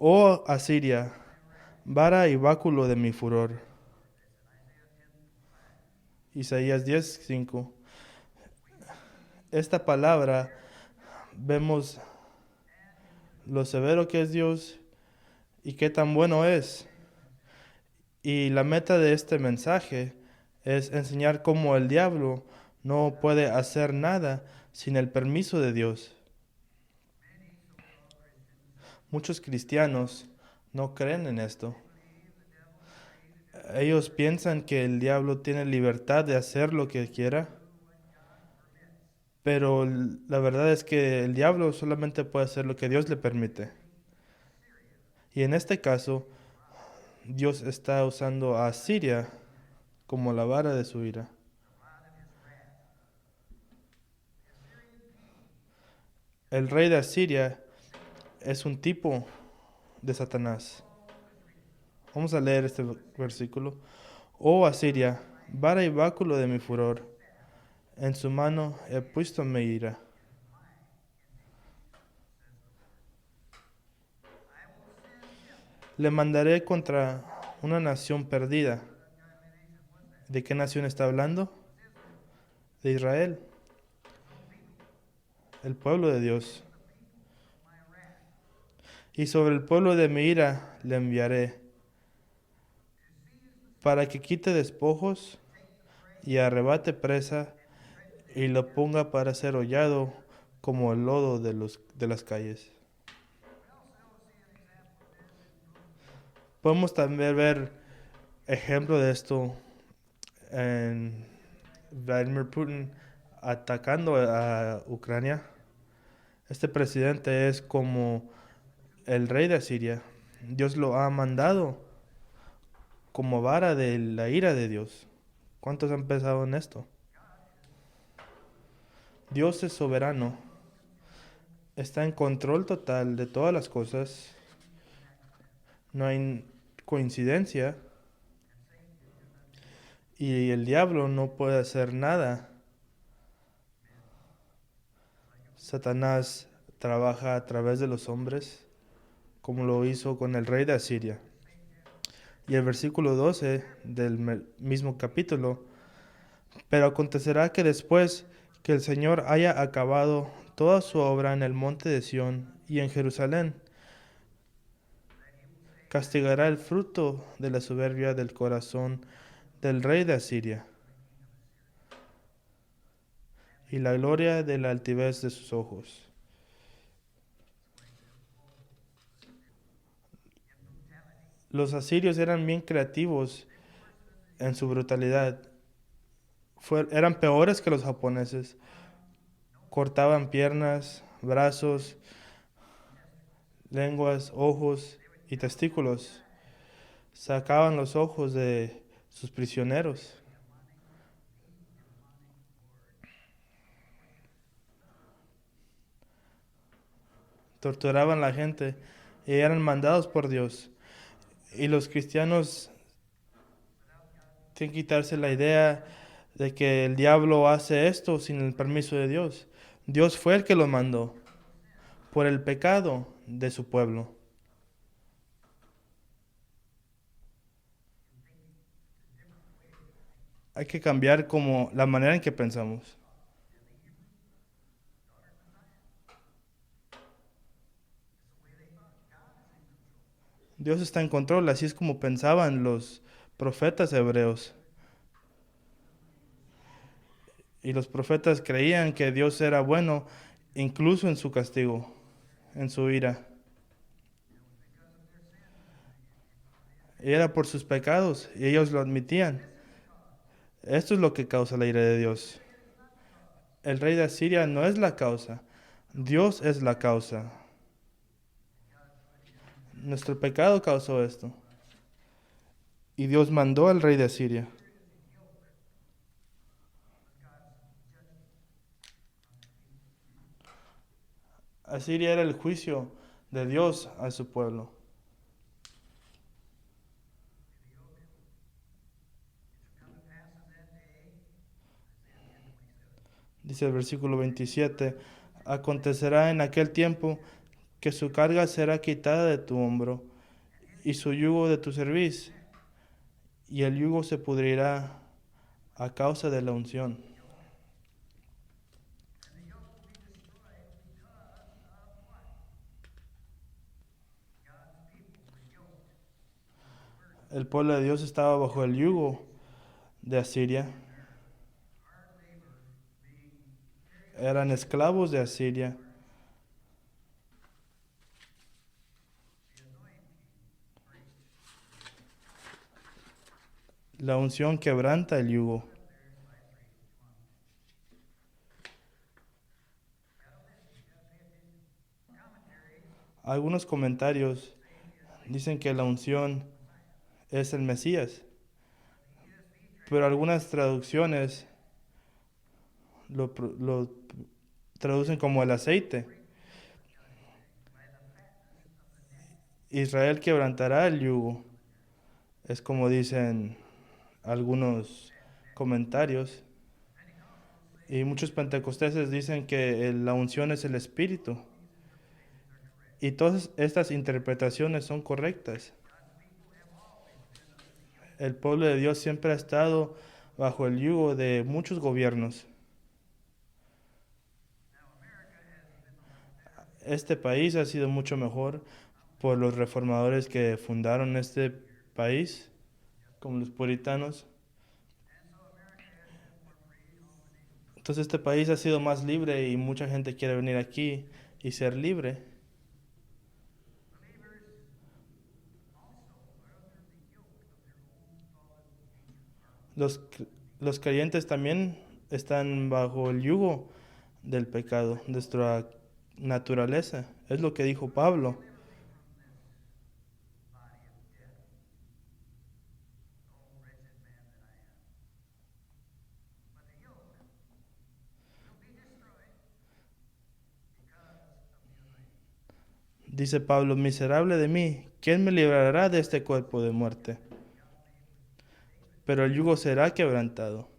Oh Asiria, vara y báculo de mi furor. Isaías 10:5. Esta palabra vemos lo severo que es Dios y qué tan bueno es. Y la meta de este mensaje es enseñar cómo el diablo no puede hacer nada sin el permiso de Dios. Muchos cristianos no creen en esto. Ellos piensan que el diablo tiene libertad de hacer lo que quiera, pero la verdad es que el diablo solamente puede hacer lo que Dios le permite. Y en este caso, Dios está usando a Siria como la vara de su ira. El rey de Asiria es un tipo de Satanás. Vamos a leer este versículo. Oh Asiria, vara y báculo de mi furor, en su mano he puesto mi ira. Le mandaré contra una nación perdida. ¿De qué nación está hablando? De Israel, el pueblo de Dios. Y sobre el pueblo de mi ira le enviaré, para que quite despojos y arrebate presa y lo ponga para ser hollado como el lodo de las calles. Podemos también ver ejemplo de esto en Vladimir Putin atacando a Ucrania. Este presidente es como el rey de Siria. Dios lo ha mandado como vara de la ira de Dios. ¿Cuántos han pensado en esto? Dios es soberano, está en control total de todas las cosas. No hay coincidencia y el diablo no puede hacer nada. Satanás trabaja a través de los hombres, como lo hizo con el rey de Asiria. Y el versículo 12 del mismo capítulo: pero acontecerá que después que el Señor haya acabado toda su obra en el monte de Sión y en Jerusalén, castigará el fruto de la soberbia del corazón del rey de Asiria y la gloria de la altivez de sus ojos. Los asirios eran bien creativos en su brutalidad. Eran peores que los japoneses. Cortaban piernas, brazos, lenguas, ojos y testículos. Sacaban los ojos de sus prisioneros. Torturaban a la gente y eran mandados por Dios. Y los cristianos tienen que quitarse la idea de que el diablo hace esto sin el permiso de Dios. Dios fue el que lo mandó por el pecado de su pueblo. Hay que cambiar como la manera en que pensamos. Dios está en control, así es como pensaban los profetas hebreos. Y los profetas creían que Dios era bueno, incluso en su castigo, en su ira. Y era por sus pecados, y ellos lo admitían. Esto es lo que causa la ira de Dios. El rey de Asiria no es la causa, Dios es la causa. Nuestro pecado causó esto. Y Dios mandó al rey de Asiria. Asiria era el juicio de Dios a su pueblo. Dice el versículo 27, acontecerá en aquel tiempo que su carga será quitada de tu hombro y su yugo de tu cerviz, y el yugo se pudrirá a causa de la unción. El pueblo de Dios estaba bajo el yugo de Asiria. Eran esclavos de Asiria. La unción quebranta el yugo. Algunos comentarios dicen que la unción es el Mesías, pero algunas traducciones lo traducen como el aceite. Israel quebrantará el yugo, es como dicen algunos comentarios. Y muchos pentecosteses dicen que la unción es el Espíritu. Y todas estas interpretaciones son correctas. El pueblo de Dios siempre ha estado bajo el yugo de muchos gobiernos. Este país ha sido mucho mejor por los reformadores que fundaron este país, como los puritanos. Entonces este país ha sido más libre y mucha gente quiere venir aquí y ser libre. Los, los creyentes también están bajo el yugo del pecado, de nuestra naturaleza. Es lo que dijo Pablo. Dice Pablo, miserable de mí, ¿quién me librará de este cuerpo de muerte? Pero el yugo será quebrantado.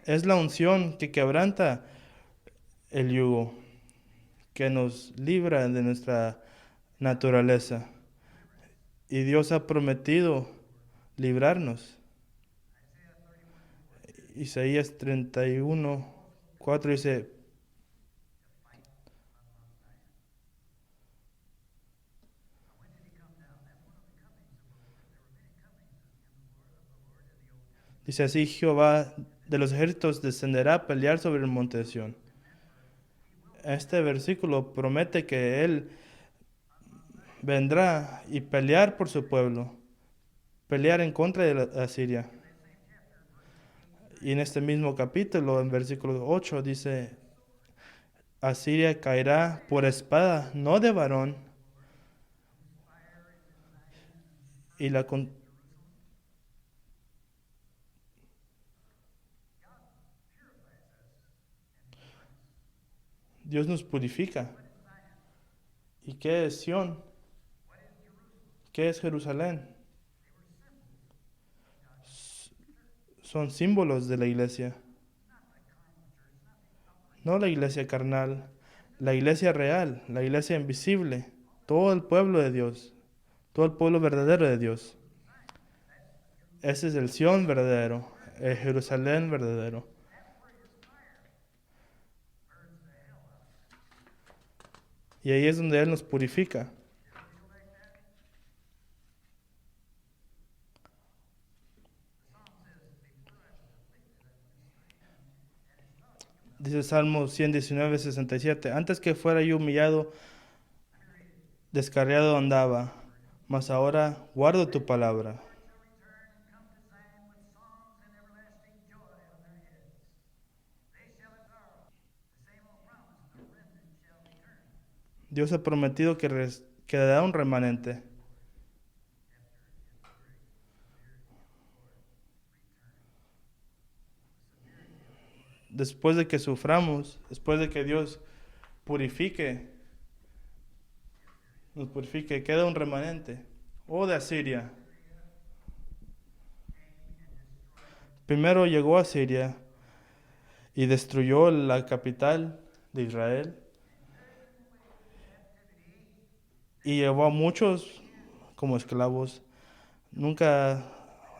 Es la unción que quebranta el yugo, que nos libra de nuestra naturaleza. Y Dios ha prometido librarnos. Isaías 31:4 dice así, Jehová de los ejércitos descenderá a pelear sobre el monte de Sión. Este versículo promete que Él vendrá y pelear por su pueblo, pelear en contra de la Asiria. Y en este mismo capítulo, en versículo 8, dice, Asiria caerá por espada, no de varón, y Dios nos purifica. ¿Y qué es Sión? ¿Qué es Jerusalén? Son símbolos de la iglesia. No la iglesia carnal, la iglesia real, la iglesia invisible, todo el pueblo de Dios, todo el pueblo verdadero de Dios. Ese es el Sión verdadero, el Jerusalén verdadero. Y ahí es donde Él nos purifica. Dice Salmo 119:67, antes que fuera yo humillado, descarriado andaba, mas ahora guardo tu palabra. Dios ha prometido que quedará un remanente. Después de que suframos, después de que Dios nos purifique, queda un remanente. Oh, de Asiria, Primero llegó a Siria y destruyó la capital de Israel y llevó a muchos como esclavos, nunca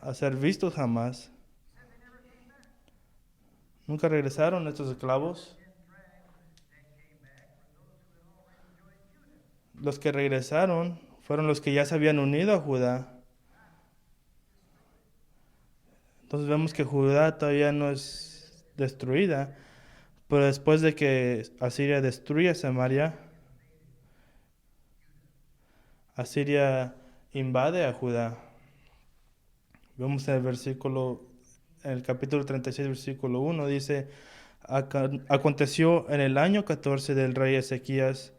a ser vistos jamás. Nunca regresaron estos esclavos. Los que regresaron fueron los que ya se habían unido a Judá. Entonces vemos que Judá todavía no es destruida, pero después de que Asiria destruye Samaria, Asiria invade a Judá. Vemos en el capítulo 36, versículo 1, dice: Aconteció en el año 14 del rey Ezequías,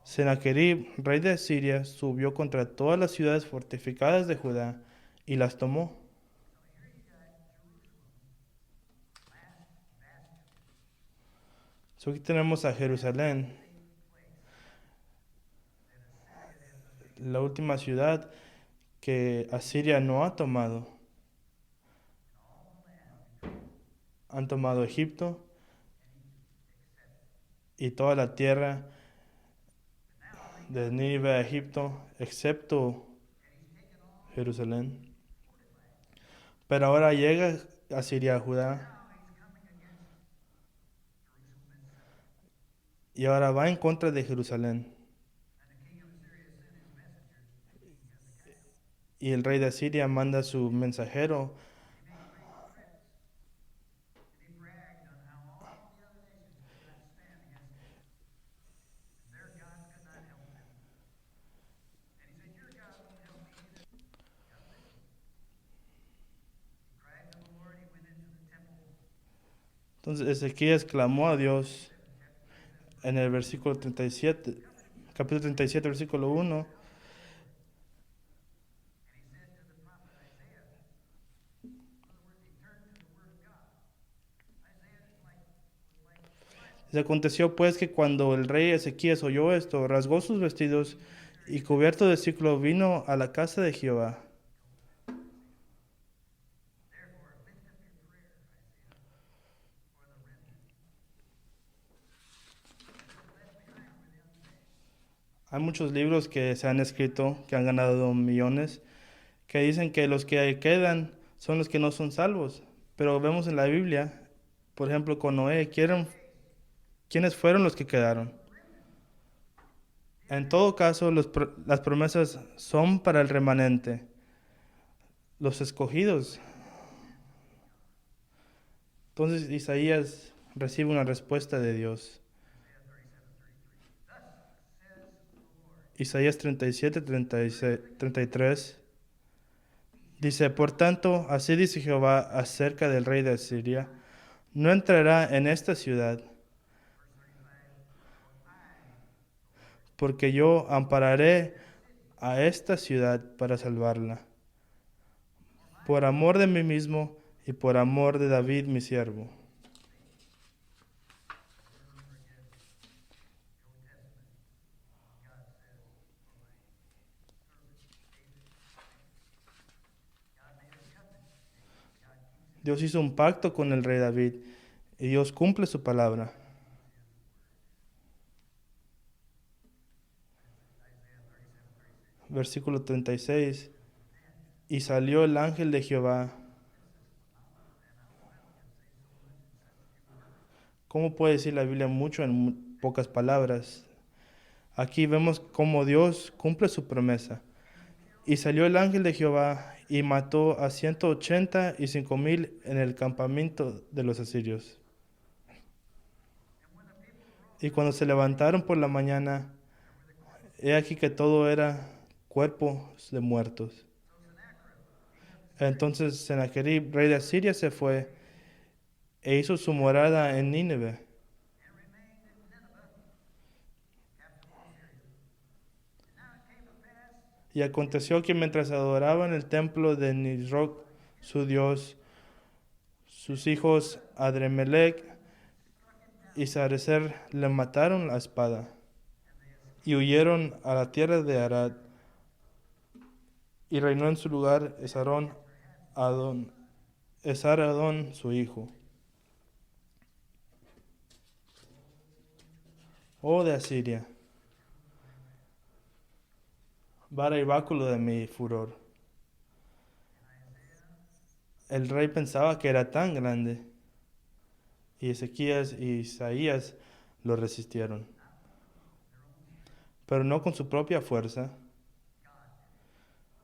Sennacherib, rey de Asiria, subió contra todas las ciudades fortificadas de Judá y las tomó. Aquí tenemos a Jerusalén, la última ciudad que Asiria no ha tomado. Han tomado Egipto y toda la tierra de Nínive a Egipto, excepto Jerusalén. Pero ahora llega Asiria a Judá y ahora va en contra de Jerusalén. Y el rey de Asiria manda a su mensajero Entonces Ezequías clamó a Dios en el versículo 37, capítulo 37, versículo 1. Se aconteció pues que cuando el rey Ezequías oyó esto, rasgó sus vestidos y cubierto de ciclo vino a la casa de Jehová. Hay muchos libros que se han escrito, que han ganado millones, que dicen que los que quedan son los que no son salvos. Pero vemos en la Biblia, por ejemplo, con Noé, ¿quiénes fueron los que quedaron? En todo caso, las promesas son para el remanente, los escogidos. Entonces Isaías recibe una respuesta de Dios. Isaías 37, 33 dice: Por tanto, así dice Jehová acerca del rey de Asiria: no entrará en esta ciudad, porque yo ampararé a esta ciudad para salvarla, por amor de mí mismo y por amor de David mi siervo. Dios hizo un pacto con el rey David y Dios cumple su palabra. Versículo 36. Y salió el ángel de Jehová. ¿Cómo puede decir la Biblia mucho en pocas palabras? Aquí vemos cómo Dios cumple su promesa. Y salió el ángel de Jehová y mató a 185,000 en el campamento de los asirios. Y cuando se levantaron por la mañana, he aquí que todo era cuerpos de muertos. Entonces Sennacherib, rey de Asiria, se fue e hizo su morada en Nínive. Y aconteció que mientras adoraban el templo de Nisroch, su dios, sus hijos Adremelech y Sarecer le mataron a espada y huyeron a la tierra de Arad, y reinó en su lugar Esarón Adón Esarhadón su hijo. Oh de Asiria, vara y báculo de mi furor. El rey pensaba que era tan grande, y Ezequías y Isaías lo resistieron, pero no con su propia fuerza,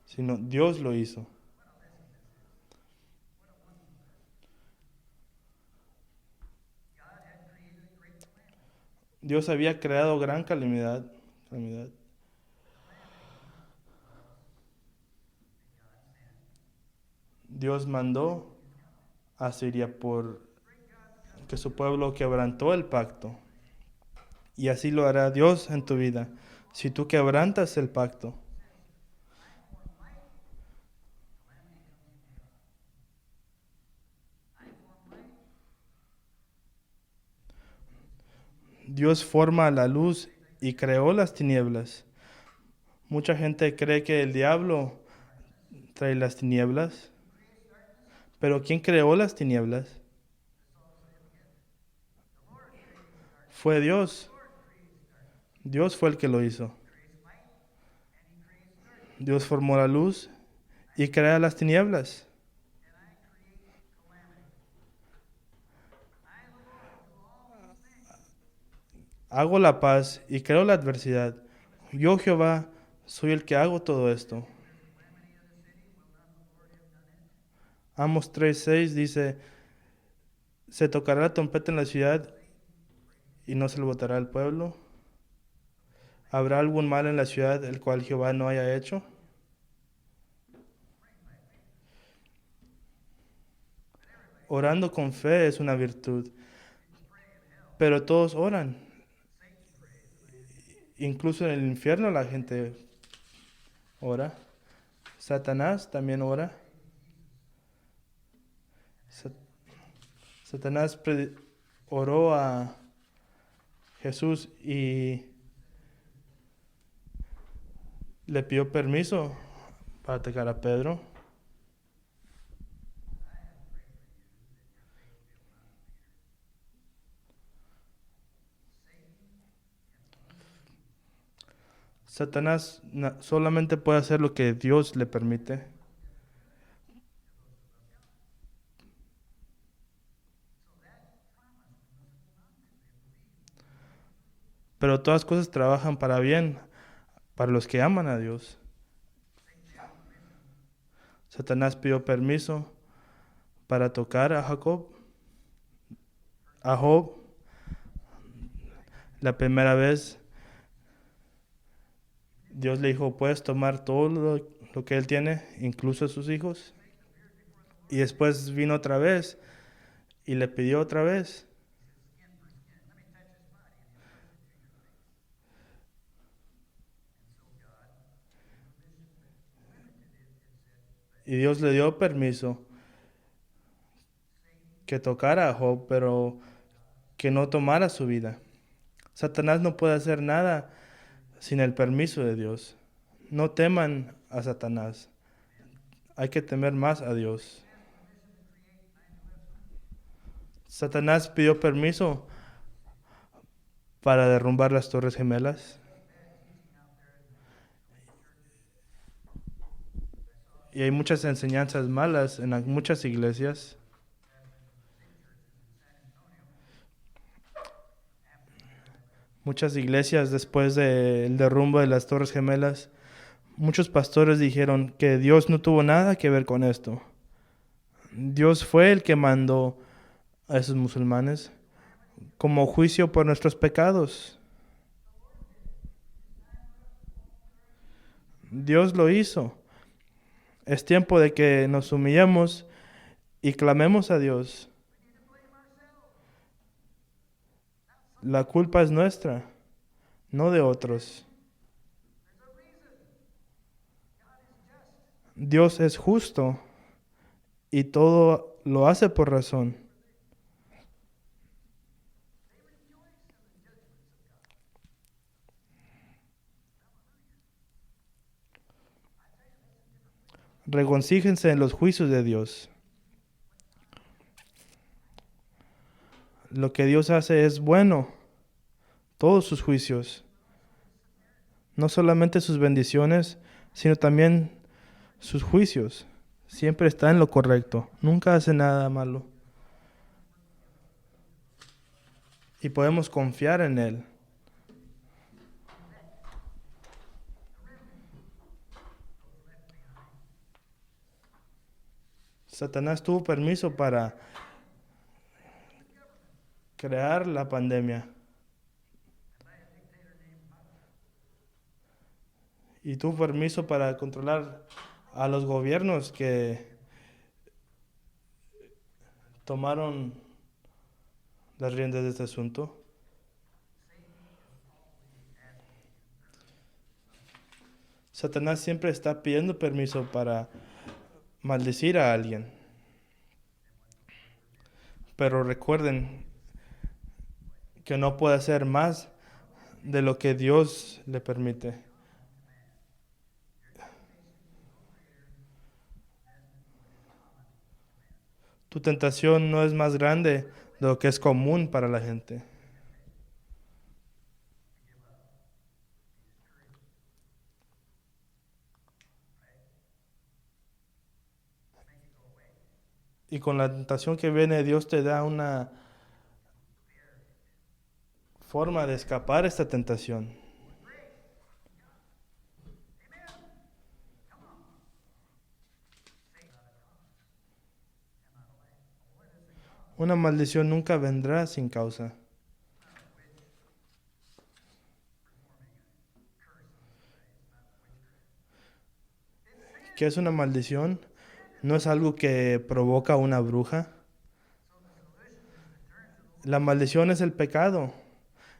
sino Dios lo hizo. Dios había creado gran calamidad. Dios mandó a Siria por que su pueblo quebrantó el pacto. Y así lo hará Dios en tu vida. Si tú quebrantas el pacto, Dios forma la luz y creó las tinieblas. Mucha gente cree que el diablo trae las tinieblas, pero ¿quién creó las tinieblas? Fue Dios. Dios fue el que lo hizo. Dios formó la luz y crea las tinieblas. Hago la paz y creo la adversidad. Yo, Jehová, soy el que hago todo esto. Amos 3:6 dice, se tocará la trompeta en la ciudad y no se le botará al pueblo. ¿Habrá algún mal en la ciudad el cual Jehová no haya hecho? Orando con fe es una virtud, pero todos oran. Incluso en el infierno la gente ora. Satanás también ora. Sa- Satanás oró a Jesús y le pidió permiso para atacar a Pedro. Satanás solamente puede hacer lo que Dios le permite. Pero todas cosas trabajan para bien, para los que aman a Dios. Satanás pidió permiso para tocar a Job, la primera vez. Dios le dijo, puedes tomar todo lo que él tiene, incluso a sus hijos. Y después vino otra vez y le pidió otra vez. Y Dios le dio permiso que tocara a Job, pero que no tomara su vida. Satanás no puede hacer nada sin el permiso de Dios. No teman a Satanás. Hay que temer más a Dios. Satanás pidió permiso para derrumbar las Torres Gemelas. Y hay muchas enseñanzas malas en muchas iglesias. Muchas iglesias después del derrumbe de las Torres Gemelas, muchos pastores dijeron que Dios no tuvo nada que ver con esto. Dios fue el que mandó a esos musulmanes como juicio por nuestros pecados. Dios lo hizo. Es tiempo de que nos humillemos y clamemos a Dios. La culpa es nuestra, no de otros. Dios es justo y todo lo hace por razón. Regocíjense en los juicios de Dios. Lo que Dios hace es bueno, todos sus juicios, no solamente sus bendiciones, sino también sus juicios. Siempre está en lo correcto, nunca hace nada malo. Y podemos confiar en Él. Satanás tuvo permiso para crear la pandemia. Y tuvo permiso para controlar a los gobiernos que tomaron las riendas de este asunto. Satanás siempre está pidiendo permiso para maldecir a alguien. Pero recuerden que no puede hacer más de lo que Dios le permite. Tu tentación no es más grande de lo que es común para la gente. Y con la tentación que viene, Dios te da una forma de escapar a esta tentación. Una maldición nunca vendrá sin causa. ¿Qué es una maldición? No es algo que provoca una bruja. La maldición es el pecado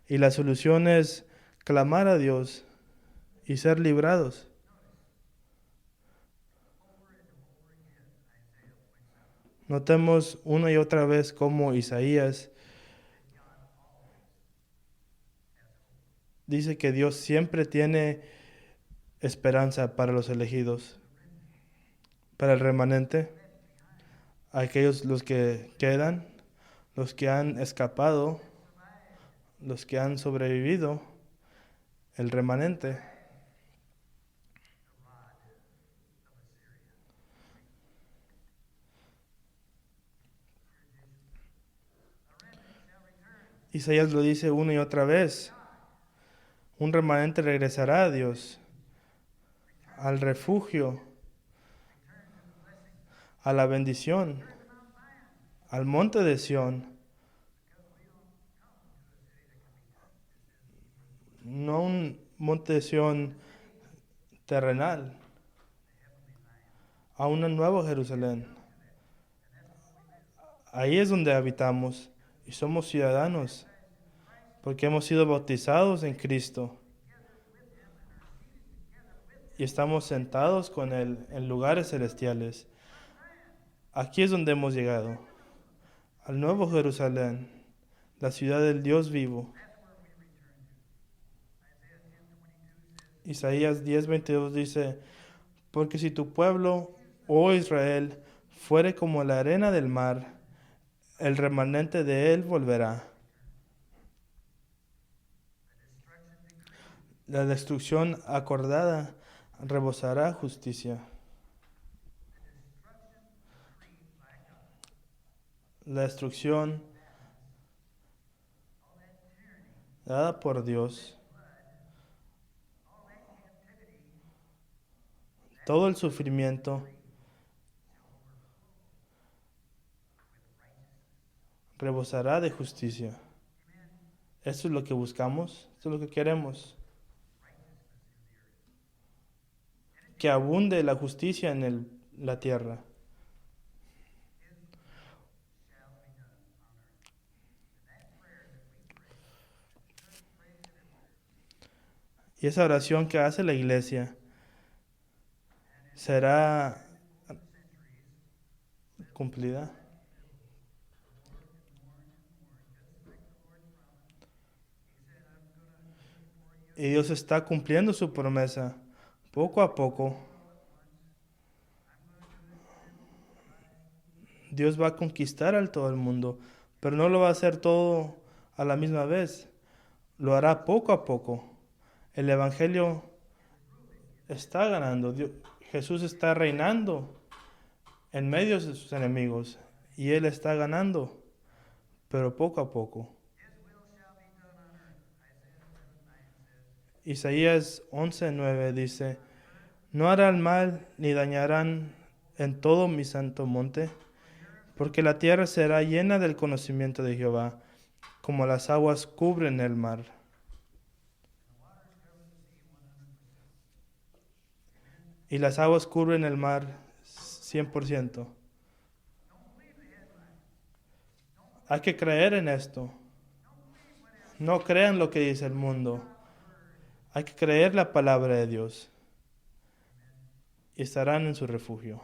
y la solución es clamar a Dios y ser librados. Notemos una y otra vez cómo Isaías dice que Dios siempre tiene esperanza para los elegidos, para el remanente, aquellos los que quedan, los que han escapado, los que han sobrevivido, el remanente. Isaías lo dice una y otra vez. Un remanente regresará a Dios, al refugio, a la bendición, al monte de Sión. No un monte de Sión terrenal, a una nueva Jerusalén. Ahí es donde habitamos y somos ciudadanos, porque hemos sido bautizados en Cristo y estamos sentados con Él en lugares celestiales. Aquí es donde hemos llegado, al nuevo Jerusalén, la ciudad del Dios vivo. Isaías 10:22 dice, porque si tu pueblo, oh Israel, fuere como la arena del mar, el remanente de él volverá. La destrucción acordada rebosará justicia. La destrucción dada por Dios, todo el sufrimiento rebosará de justicia. Esto es lo que buscamos, esto es lo que queremos. Que abunde la justicia en la tierra. Y esa oración que hace la iglesia será cumplida. Y Dios está cumpliendo su promesa poco a poco. Dios va a conquistar a todo el mundo pero no lo va a hacer todo a la misma vez. Lo hará poco a poco. El Evangelio está ganando. Jesús está reinando en medio de sus enemigos y Él está ganando, pero poco a poco. Isaías 11:9 dice, no harán mal ni dañarán en todo mi santo monte, porque la tierra será llena del conocimiento de Jehová, como las aguas cubren el mar. Y las aguas cubren el mar 100%. Hay que creer en esto. No crean lo que dice el mundo. Hay que creer la palabra de Dios y estarán en su refugio.